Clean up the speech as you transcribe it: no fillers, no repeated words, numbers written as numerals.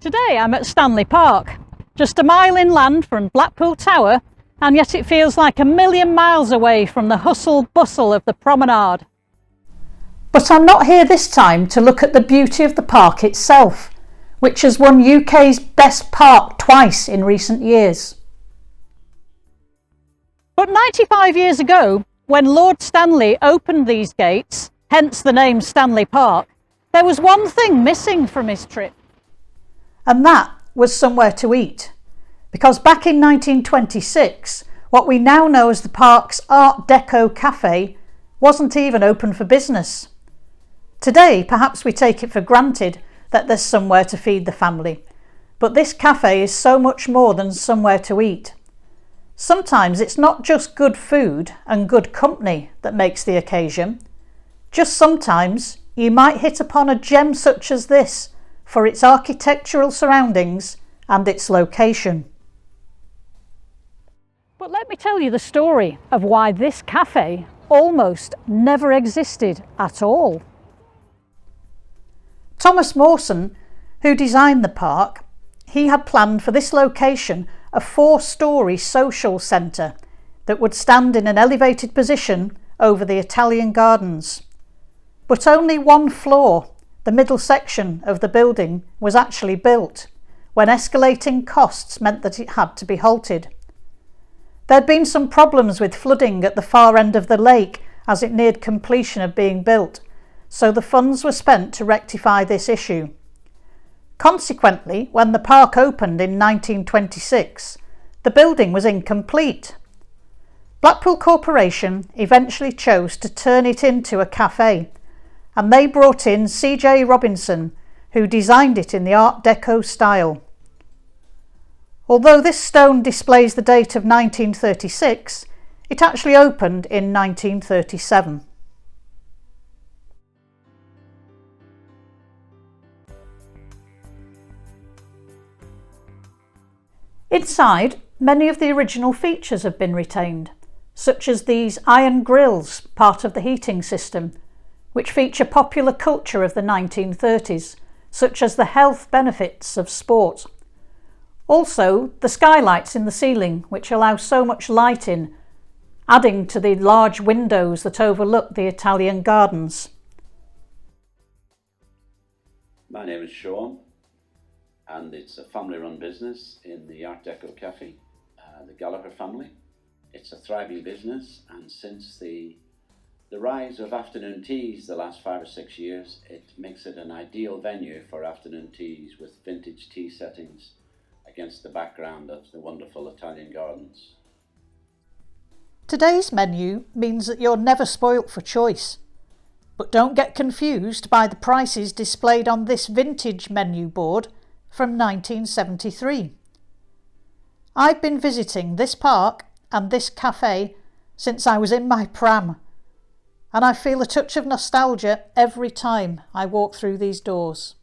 Today I'm at Stanley Park, just a mile inland from Blackpool Tower, and yet it feels like a million miles away from the hustle bustle of the promenade. But I'm not here this time to look at the beauty of the park itself, which has won UK's best park twice in recent years. But 95 years ago, when Lord Stanley opened these gates, hence the name Stanley Park, there was one thing missing from his trip. And that was somewhere to eat. Because back in 1926, what we now know as the park's Art Deco Café wasn't even open for business. Today, perhaps we take it for granted that there's somewhere to feed the family, but this cafe is so much more than somewhere to eat. Sometimes it's not just good food and good company that makes the occasion. Just sometimes you might hit upon a gem such as this for its architectural surroundings and its location. But let me tell you the story of why this cafe almost never existed at all. Thomas Mawson, who designed the park, he had planned for this location a 4-storey social centre that would stand in an elevated position over the Italian gardens. But only one floor, the middle section of the building, was actually built, when escalating costs meant that it had to be halted. There'd been some problems with flooding at the far end of the lake as it neared completion of being built, so the funds were spent to rectify this issue. Consequently, when the park opened in 1926, the building was incomplete. Blackpool Corporation eventually chose to turn it into a cafe, and they brought in C.J. Robinson, who designed it in the Art Deco style. Although this stone displays the date of 1936, it actually opened in 1937. Inside, many of the original features have been retained, such as these iron grills, part of the heating system, which feature popular culture of the 1930s, such as the health benefits of sport. Also, the skylights in the ceiling, which allow so much light in, adding to the large windows that overlook the Italian gardens. My name is Sean, and it's a family-run business in the Art Deco Café, the Gallagher family. It's a thriving business, and since the rise of afternoon teas the last 5 or 6 years, it makes it an ideal venue for afternoon teas with vintage tea settings against the background of the wonderful Italian gardens. Today's menu means that you're never spoilt for choice. But don't get confused by the prices displayed on this vintage menu board from 1973. I've been visiting this park and this cafe since I was in my pram, and I feel a touch of nostalgia every time I walk through these doors.